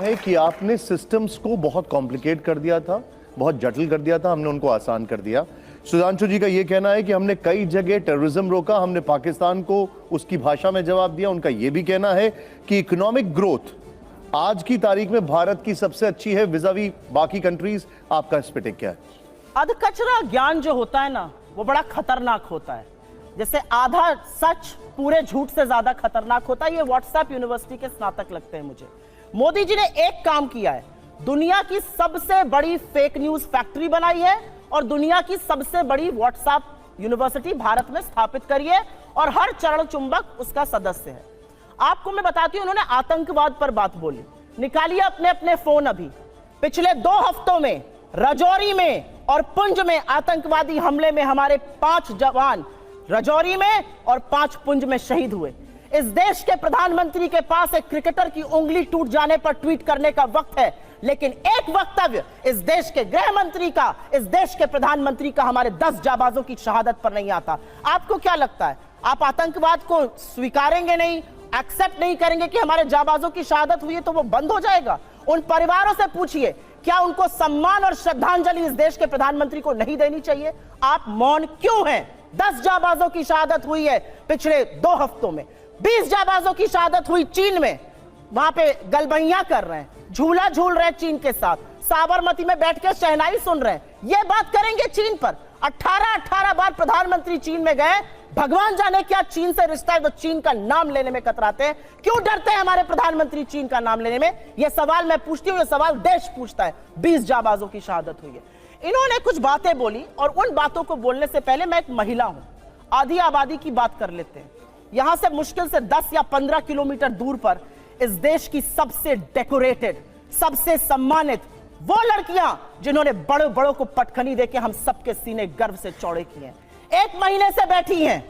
है कि आपने सिस्टम्स को बहुत कॉम्प्लिकेट कर दिया था, बहुत जटिल कर दिया था, हमने उनको आसान कर दिया। सुधांशु जी का यह कहना है कि हमने कई जगह टेररिज्म रोका, हमने पाकिस्तान को उसकी भाषा में जवाब दिया। उनका यह भी कहना है कि इकोनॉमिक ग्रोथ आज की तारीख में भारत की सबसे अच्छी है विज़ावी बाकी कंट्रीज। आपका इस पे टेक क्या है? अधकचरा ज्ञान जो होता है ना, वो बड़ा खतरनाक होता है। जैसे आधा सच पूरे झूठ से ज्यादा खतरनाक होता है। ये व्हाट्सएप यूनिवर्सिटी के स्नातक लगते हैं मुझे। मोदी जी ने एक काम किया है, दुनिया की सबसे बड़ी फेक न्यूज फैक्ट्री बनाई है और दुनिया की सबसे बड़ी व्हाट्सएप यूनिवर्सिटी भारत में स्थापित करी है और हर चरण चुंबक उसका सदस्य है। आपको मैं बताती हूं, उन्होंने आतंकवाद पर बात बोली। निकालिए अपने अपने फोन अभी। पिछले 2 हफ्तों में राजौरी में और पुंछ में आतंकवादी हमले में हमारे 5 जवान राजौरी में और 5 पुंछ में शहीद हुए। इस देश के प्रधानमंत्री के पास एक क्रिकेटर की उंगली टूट जाने पर ट्वीट करने का वक्त है, लेकिन एक वक्तव्य इस देश के गृह मंत्री का, इस देश के प्रधानमंत्री का हमारे 10 जाबाजों की शहादत पर नहीं आता। आपको क्या लगता है, आप आतंकवाद को स्वीकारेंगे नहीं, एक्सेप्ट नहीं करेंगे कि हमारे जाबाजों की शहादत हुई है तो वो बंद हो जाएगा? उन परिवारों से पूछिए, क्या उनको सम्मान और श्रद्धांजलि इस देश के प्रधानमंत्री को नहीं देनी चाहिए? आप मौन क्यों हैं? 10 जाबाजों की शहादत हुई है पिछले 2 हफ्तों में। 20 जाबाजों की शहादत हुई चीन में, वहां पे गलबैया कर रहे हैं, झूला झूल रहे हैं चीन के साथ, साबरमती में बैठ के शहनाई सुन रहे हैं। ये बात करेंगे चीन पर? 18 बार प्रधानमंत्री चीन में गए, भगवान जाने क्या चीन से रिश्ता है तो चीन का नाम लेने में कतराते हैं। क्यों डरते हैं हमारे प्रधानमंत्री चीन का नाम लेने में? यह सवाल मैं पूछती हूं, यह सवाल देश पूछता है। 20 जाबाजों की शहादत हुई है। इन्होंने कुछ बातें बोली और उन बातों को बोलने से पहले मैं एक महिला हूं, आधी आबादी की बात कर लेते हैं। यहां से मुश्किल से 10 या 15 किलोमीटर दूर पर इस देश की सबसे डेकोरेटेड, सबसे सम्मानित वो लड़कियां जिन्होंने बड़े बड़ों को पटखनी देके हम सबके सीने गर्व से चौड़े किए हैं, 1 महीने से बैठी हैं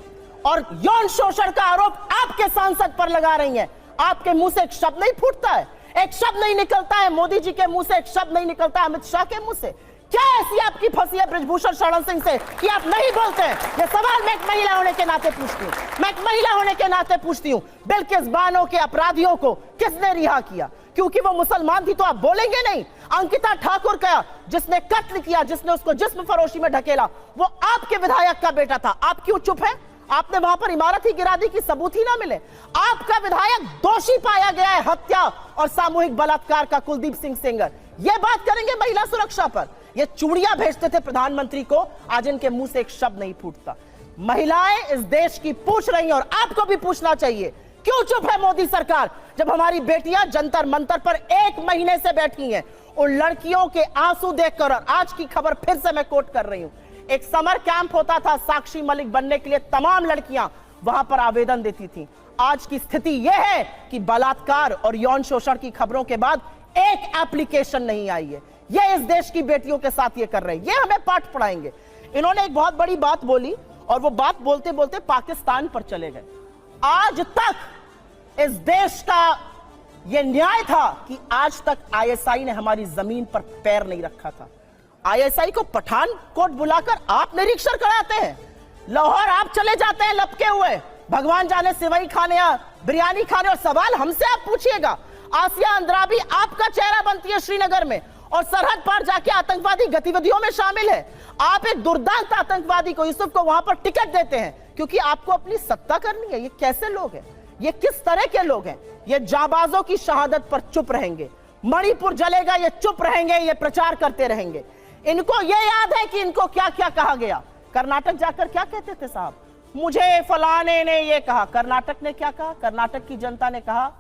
और यौन शोषण का आरोप आपके सांसद पर लगा रही हैं। आपके मुंह से एक शब्द नहीं फूटता है, एक शब्द नहीं निकलता है मोदी जी के मुंह से, एक शब्द नहीं निकलता है अमित शाह के मुंह से। क्या ऐसी आपकी फंसी है बृजभूषण शरण सिंह से कि आप नहीं बोलते हैं? ये सवाल मैं एक महिला होने के नाते पूछती हूँ, मैं एक महिला होने के नाते पूछती हूँ। बिल्किस बानो के अपराधियों को किसने रिहा किया? क्योंकि वो मुसलमान थी तो आप बोलेंगे नहीं? अंकिता ठाकुर का जिसने कत्ल किया, जिसने उसको जिस्म फरोशी में ढकेला, वो आपके विधायक का बेटा था। आप क्यों चुप है? आपने वहां पर इमारत ही गिरा दी कि सबूत ही ना मिले? आपका विधायक दोषी पाया गया है हत्या और सामूहिक बलात्कार का, कुलदीप सिंह सेंगर। ये बात करेंगे महिला सुरक्षा पर? ये चूड़ियां भेजते थे प्रधानमंत्री को, आज इनके मुंह से एक शब्द नहीं फूटता। महिलाएं इस देश की पूछ रही हैं और आपको भी पूछना चाहिए, क्यों चुप है मोदी सरकार जब हमारी बेटियां जंतर मंतर पर 1 महीने से बैठी हैं? उन लड़कियों के आंसू देखकर, और आज की खबर फिर से मैं कोट कर रही हूं, एक समर कैंप होता था साक्षी मलिक बनने के लिए, तमाम लड़कियां वहां पर आवेदन देती थी। आज की स्थिति यह है कि बलात्कार और यौन शोषण की खबरों के बाद एक एप्लीकेशन नहीं आई है। ये इस देश की बेटियों के साथ ये कर रहे हैं, ये हमें पाठ पढ़ाएंगे। इन्होंने एक बहुत बड़ी बात बोली और वो बात बोलते बोलते पाकिस्तान पर चले गए। आज तक इस देश का ये न्याय था कि आज तक आईएसआई ने हमारी जमीन पर पैर नहीं रखा था। आईएसआई को पठानकोट बुलाकर आप निरीक्षण कराते हैं, लाहौर आप चले जाते हैं लपके हुए, भगवान जाने सिवई खाने या बिरयानी खाने, और सवाल हमसे आप पूछिएगा। आसिया अंद्राबी आपका चेहरा बनती है श्रीनगर में और सरहद पार जाके आतंकवादी गतिविधियों में शामिल है। आप एक दुर्दांत आतंकवादी को, यूसुफ को वहां पर टिकट देते हैं क्योंकि आपको अपनी सत्ता करनी है। ये कैसे लोग हैं? ये किस तरह के लोग हैं? ये जाबाजों की शहादत पर चुप रहेंगे, मणिपुर जलेगा ये चुप रहेंगे, ये प्रचार करते रहेंगे। इनको ये याद है कि इनको क्या क्या कहा गया। कर्नाटक जाकर क्या कहते थे साहब? मुझे फलाने ने ये कहा। कर्नाटक ने क्या कहा? कर्नाटक की जनता ने कहा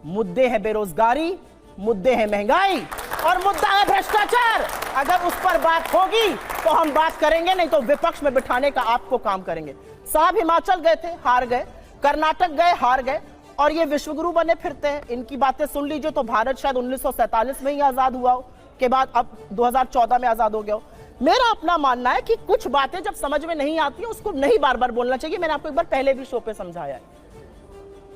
मुद्दे है बेरोजगारी, मुद्दे है महंगाई और मुद्दा है भ्रष्टाचार। अगर उस पर बात होगी तो हम बात करेंगे, नहीं तो विपक्ष में बिठाने का आपको काम करेंगे। साहब हिमाचल गए थे, हार गए, कर्नाटक गए, हार गए, और ये विश्वगुरु बने फिरते हैं। इनकी बातें सुन लीजिए तो भारत शायद 1947 में ही आजाद हुआ हो, के बाद अब 2014 में आजाद हो गया हो। मेरा अपना मानना है कि कुछ बातें जब समझ में नहीं आती है उसको नहीं बार बार बोलना चाहिए। मैंने आपको एक बार पहले भी शो पे समझाया है।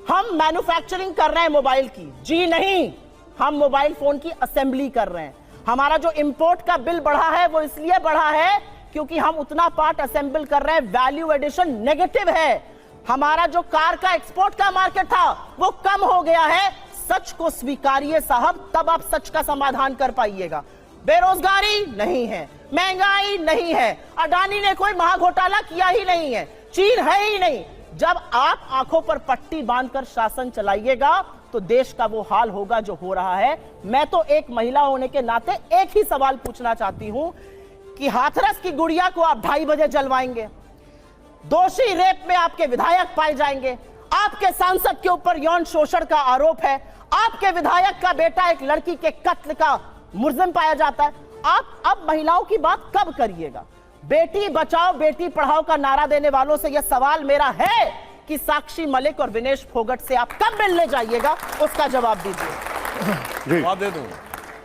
हम मैन्युफैक्चरिंग कर रहे हैं मोबाइल की, जी नहीं, हम मोबाइल फोन की असेंबली कर रहे हैं। हमारा जो इंपोर्ट का बिल बढ़ा है वो इसलिए बढ़ा है क्योंकि हम उतना पार्ट असेंबल कर रहे हैं, वैल्यू एडिशन नेगेटिव है। हमारा जो कार का एक्सपोर्ट का मार्केट था वो कम हो गया है, सच को स्वीकारिए साहब, तब आप सच का समाधान कर पाइएगा। बेरोजगारी नहीं है, महंगाई नहीं है, अडानी ने कोई महाघोटाला किया ही नहीं है, चीन है ही नहीं। जब आप आंखों पर पट्टी बांधकर शासन चलाइएगा तो देश का वो हाल होगा जो हो रहा है। मैं तो एक महिला होने के नाते एक ही सवाल पूछना चाहती हूं कि हाथरस की गुड़िया को आप 2:30 बजे जलवाएंगे, दोषी रेप में आपके विधायक पाए जाएंगे, आपके सांसद के ऊपर यौन शोषण का आरोप है, आपके विधायक का बेटा एक लड़की के कत्ल का मुलजिम पाया जाता है। आप अब महिलाओं की बात कब करिएगा? बेटी बचाओ बेटी पढ़ाओ का नारा देने वालों से यह सवाल मेरा है कि साक्षी मलिक और विनेश फोगट से आप कब मिलने जाइएगा, उसका जवाब दीजिए। जवाब दे दूं।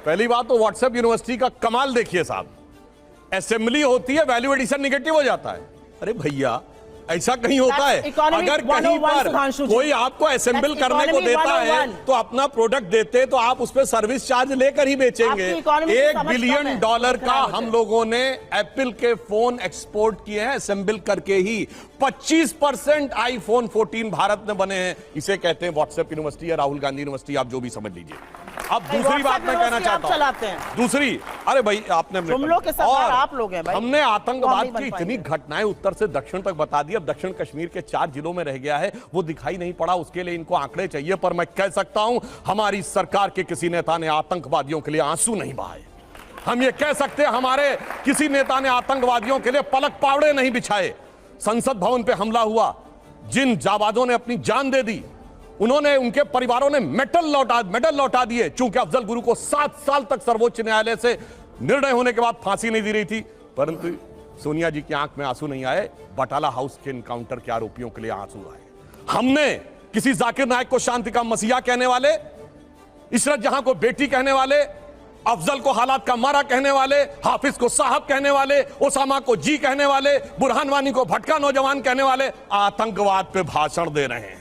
पहली बात तो व्हाट्सएप यूनिवर्सिटी का कमाल देखिए साहब, असेंबली होती है, वैल्यू एडिशन निगेटिव हो जाता है। अरे भैया ऐसा कहीं होता है? अगर कहीं पर कोई आपको असेंबल करने को देता है तो अपना प्रोडक्ट देते तो आप उस पर सर्विस चार्ज लेकर ही बेचेंगे। $1 बिलियन का हम लोगों ने एप्पल के फोन एक्सपोर्ट किए हैं असेंबल करके ही। 25% आईफोन 14 भारत में बने हैं। इसे कहते हैं व्हाट्सएप यूनिवर्सिटी या राहुल गांधी यूनिवर्सिटी, आप जो भी समझ लीजिए। अब दूसरी बात मैं कहना चाहता हूं, दूसरी, अरे भाई आपने आप लोग हैं भाई। हमने आतंकवाद की इतनी घटनाएं उत्तर से दक्षिण तक बता दी। अब दक्षिण कश्मीर के 4 जिलों में रह गया है, वो दिखाई नहीं पड़ा, उसके लिए इनको आंकड़े चाहिए। पर मैं कह सकता हूं हमारी सरकार के किसी नेता ने आतंकवादियों के लिए आंसू नहीं बहाए। हम ये कह सकते हैं हमारे किसी नेता ने आतंकवादियों के लिए पलक पावड़े नहीं बिछाए। संसद भवन पे हमला हुआ, जिन जाबाजों ने अपनी जान दे दी, उन्होंने, उनके परिवारों ने मेडल लौटा दिए। चूंकि अफजल गुरु को 7 साल तक सर्वोच्च न्यायालय से निर्णय होने के बाद फांसी नहीं दी रही थी, परंतु सोनिया जी की आंख में आंसू नहीं आए, बटाला हाउस के एनकाउंटर के आरोपियों के लिए आंसू आए। हमने किसी जाकिर नायक को शांति का मसीहा कहने वाले, इशरत जहां को बेटी कहने वाले, अफजल को हालात का मारा कहने वाले, हाफिज को साहब कहने वाले, ओसामा को जी कहने वाले, बुरहान वानी को भटका नौजवान कहने वाले आतंकवाद पे भाषण दे रहे हैं।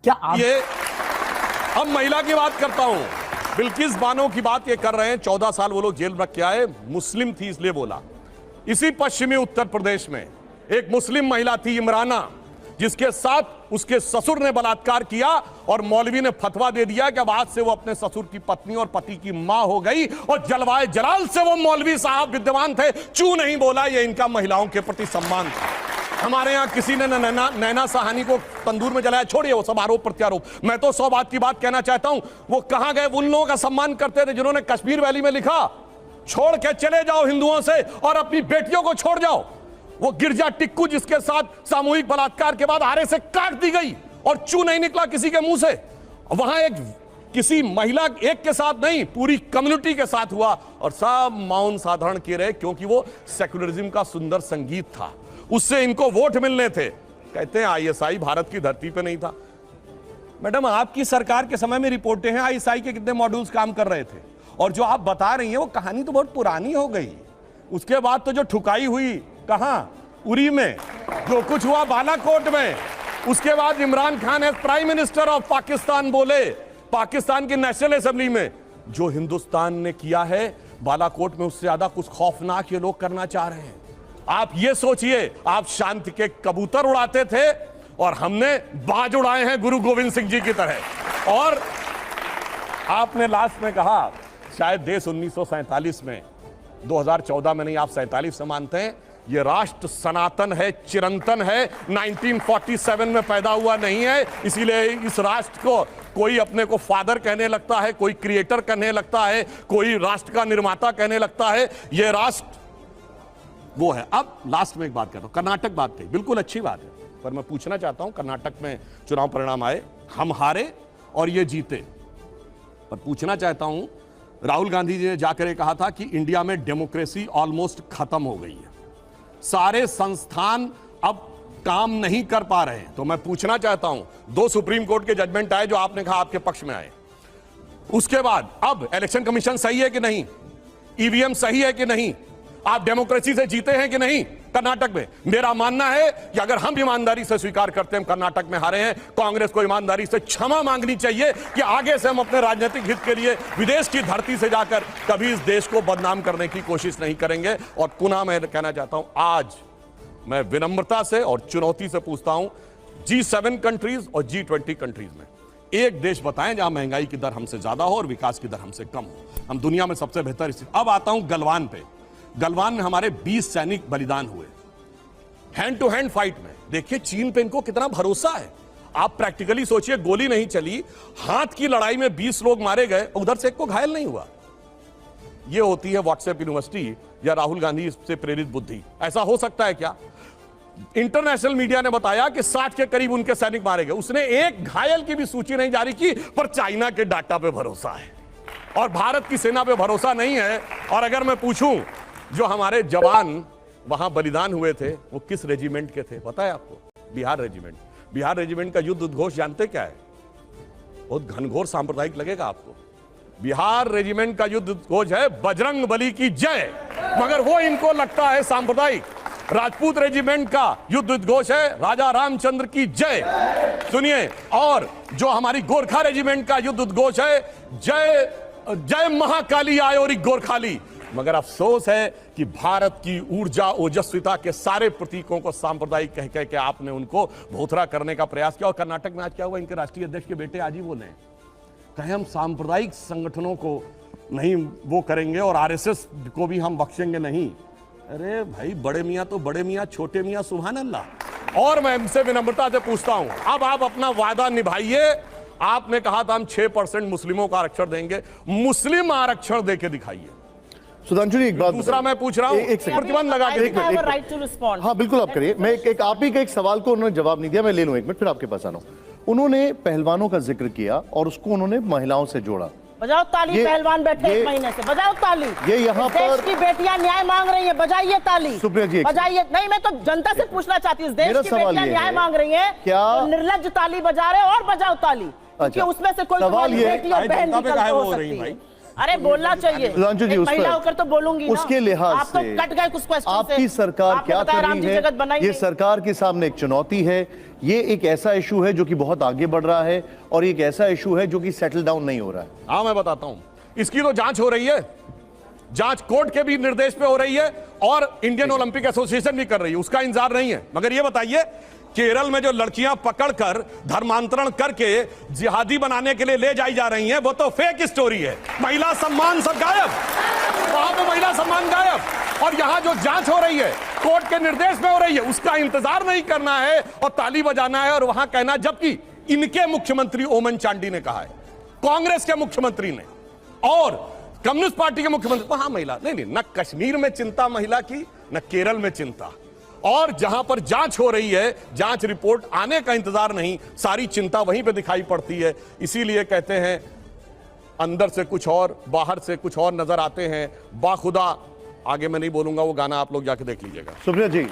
क्या आप ये अब महिला की बात करता हूं, बिल्किस बानो की बात ये कर रहे हैं। 14 साल वो लोग जेल में रख के आए, मुस्लिम थी इसलिए बोला। इसी पश्चिमी उत्तर प्रदेश में एक मुस्लिम महिला थी इमराना, जिसके साथ उसके ससुर ने बलात्कार किया और मौलवी ने फतवा दे दिया कि अब आज से वो अपने ससुर की पत्नी और पति की मां हो गई। और जलवाए जलाल से वो मौलवी साहब विद्यमान थे, चू नहीं बोला। ये इनका महिलाओं के प्रति सम्मान था। हमारे यहां किसी ने नैना साहनी को तंदूर में जलाया, छोड़िए वो सब आरोप प्रत्यारोप। मैं तो 100 बात की बात कहना चाहता हूं, वो कहां गए उन लोगों का सम्मान करते थे जिन्होंने कश्मीर वैली में लिखा, छोड़ के चले जाओ हिंदुओं से और अपनी बेटियों को छोड़ जाओ। वो गिरजा टिक्कू जिसके साथ सामूहिक बलात्कार के बाद आरे से काट दी गई और चू नहीं निकला किसी के मुंह से। वहां एक किसी महिला एक के साथ नहीं, पूरी कम्युनिटी के साथ हुआ और सब मौन साधारण किए रहे, क्योंकि वो सेक्युलरिज्म का सुंदर संगीत था, उससे इनको वोट मिलने थे। कहते हैं आईएसआई भारत की धरती पे नहीं था। मैडम आपकी सरकार के समय में रिपोर्टें हैं आईएसआई के कितने मॉड्यूल्स काम कर रहे थे, और जो आप बता रही हैं वो कहानी तो बहुत पुरानी हो गई। उसके बाद तो जो ठुकाई हुई कहां, उरी में, जो कुछ हुआ बालाकोट में, उसके बाद Imran Khan as prime minister of Pakistan बोले पाकिस्तान की नेशनल असेंबली में, जो हिंदुस्तान ने किया है बालाकोट में उससे ज्यादा कुछ खौफनाक ये लोग करना चाह रहे हैं। आप ये सोचिए, आप शांति के कबूतर उड़ाते थे और हमने बाज उड़ाए हैं गुरु गोविंद सिंह जी की तरह। और आपने लास्ट में कहा शायद देश 1947 में, 2014 में नहीं, आप 47 से मानते हैं। ये राष्ट्र सनातन है, चिरंतन है, 1947 में पैदा हुआ नहीं है। इसीलिए इस राष्ट्र को कोई अपने को फादर कहने लगता है, कोई क्रिएटर कहने लगता है, कोई राष्ट्र का निर्माता कहने लगता है। ये राष्ट्र वो है। अब लास्ट में एक बात करता हूं, कर्नाटक बात कही, बिल्कुल अच्छी बात है, पर मैं पूछना चाहता हूं, कर्नाटक में चुनाव परिणाम आए, हम हारे और ये जीते, पर पूछना चाहता हूं, राहुल गांधी जी ने जाकर ये कहा था कि इंडिया में डेमोक्रेसी ऑलमोस्ट खत्म हो गई है, सारे संस्थान अब काम नहीं कर पा रहे हैं। तो मैं पूछना चाहता हूं, 2 सुप्रीम कोर्ट के जजमेंट आए जो आपने कहा आपके पक्ष में आए, उसके बाद अब इलेक्शन कमीशन सही है कि नहीं, ईवीएम सही है कि नहीं, आप डेमोक्रेसी से जीते हैं कि नहीं कर्नाटक में? मेरा मानना है कि अगर हम ईमानदारी से स्वीकार करते हैं हम कर्नाटक में हारे हैं, कांग्रेस को ईमानदारी से क्षमा मांगनी चाहिए कि आगे से हम अपने राजनीतिक हित के लिए विदेश की धरती से जाकर कभी इस देश को बदनाम करने की कोशिश नहीं करेंगे। और पुनः मैं कहना चाहता हूं, आज मैं विनम्रता से और चुनौती से पूछता हूं, G7 कंट्रीज और G20 कंट्रीज में एक देश बताएं जहां महंगाई की दर हमसे ज्यादा हो और विकास की दर हमसे कम हो। हम दुनिया में सबसे बेहतर स्थिति। अब आता हूं गलवान पे। गलवान में हमारे 20 सैनिक बलिदान हुए हैंड टू हैंड फाइट में। देखिए चीन पे इनको कितना भरोसा है। आप प्रैक्टिकली सोचिए, गोली नहीं चली, हाथ की लड़ाई में 20 लोग मारे गए, उधर से एक को घायल नहीं हुआ। यह होती है व्हाट्सएप यूनिवर्सिटी या राहुल गांधी से प्रेरित बुद्धि। ऐसा हो सकता है क्या? इंटरनेशनल मीडिया ने बताया कि 60 के करीब उनके सैनिक मारे गए। उसने एक घायल की भी सूची नहीं जारी की, पर चाइना के डाटा पे भरोसा है और भारत की सेना पे भरोसा नहीं है। और अगर मैं पूछूं, जो हमारे जवान वहां बलिदान हुए थे वो किस रेजिमेंट के थे पता है आपको? बिहार रेजिमेंट। बिहार रेजिमेंट का युद्ध उद्घोष जानते क्या है? बहुत घनघोर सांप्रदायिक लगेगा आपको। बिहार रेजिमेंट का युद्ध उद्घोष है बजरंग बली की जय, मगर वो इनको लगता है सांप्रदायिक। राजपूत रेजिमेंट का युद्ध उद्घोष है राजा रामचंद्र की जय, सुनिए। और जो हमारी गोरखा रेजिमेंट का युद्ध उद्घोष है जय जय महाकाली आयोरी गोरखाली। मगर अफसोस है कि भारत की ऊर्जा ओजस्विता के सारे प्रतीकों को सांप्रदायिक कह कह के आपने उनको भोथरा करने का प्रयास किया। और कर्नाटक में आज क्या हुआ? इनके राष्ट्रीय अध्यक्ष के बेटे आज ही बोले, कहे हम सांप्रदायिक संगठनों को नहीं वो करेंगे और आरएसएस को भी हम बख्शेंगे नहीं। अरे भाई, बड़े मियां तो बड़े मियां, छोटे मियां सुभान अल्लाह। और मैं इनसे विनम्रता से पूछता हूं, अब आप अपना वादा निभाइए। आपने कहा था हम 6% मुस्लिमों को आरक्षण देंगे, मुस्लिम आरक्षण देके दिखाइए। सुधांशु जी एक बात दूसरा मैं पूछ रहा हूं, एक सेकंड। प्रतिबंध लगा के दिखाइए। Right to respond. हाँ बिल्कुल आप करिए। मैं एक आप ही के एक सवाल को उन्होंने जवाब नहीं दिया, मैं ले लूं 1 मिनट फिर आपके पास आना हूं। उन्होंने पहलवानों का जिक्र किया और उसको उन्होंने महिलाओं से जोड़ा। बजाओ ताली, पहलवान बैठे 1 महीने से, बजाओ ताली। ये यहाँ देश पर की बेटियां न्याय मांग रही हैं, बजाइए ताली। सुप्रिया जी बजाइए। नहीं, मैं तो जनता से पूछना चाहती हूँ, देश मेरा की सवाल बेटियां ये न्याय है, मांग रही हैं, क्या तो निर्लज्ज ताली बजा रहे हो और बजाओ ताली, क्योंकि उसमें से कोई सवाल ये बेटी और बहन जनता पे निकल काहे हो हो रही सकती भाई? है। अरे बोलना चाहिए, सुधांशु जी, एक उस पर- महिला होकर तो बोलूंगी ना। उसके लिहाज आप तो से कट गए कुछ क्वेश्चन से। आपकी सरकार आपने क्या बताया कर राम रही जी है? जगत बनाई ये नहीं। सरकार के सामने एक चुनौती है। ये एक ऐसा इशू है जो कि बहुत आगे बढ़ रहा है और एक ऐसा इशू है जो कि सेटल डाउन नहीं हो रहा है। हाँ मैं बताता हूं, इसकी तो जांच हो रही है, जांच कोर्ट के भी निर्देश पे हो रही है और इंडियन ओलंपिक एसोसिएशन भी कर रही है, उसका इंतजार नहीं है। मगर ये बताइए, केरल में जो लड़कियां पकड़कर धर्मांतरण करके जिहादी बनाने के लिए ले जाई जा रही हैं, वो तो फेक स्टोरी है। महिला सम्मान सब गायब, वहां पे महिला सम्मान गायब। और यहां जो जांच हो रही है कोर्ट के निर्देश में हो रही है, उसका इंतजार नहीं करना है और ताली बजाना है और वहां कहना। जबकि इनके मुख्यमंत्री ओमन चांडी ने कहा है, कांग्रेस के मुख्यमंत्री ने और कम्युनिस्ट पार्टी के मुख्यमंत्री, वहां महिला नहीं, न कश्मीर में चिंता महिला की, न केरल में चिंता। और जहां पर जांच हो रही है, जांच रिपोर्ट आने का इंतजार नहीं, सारी चिंता वहीं पे दिखाई पड़ती है। इसीलिए कहते हैं अंदर से कुछ और, बाहर से कुछ और नजर आते हैं। बाखुदा, आगे मैं नहीं बोलूंगा, वो गाना आप लोग जाके देख लीजिएगा। सुप्रिया जी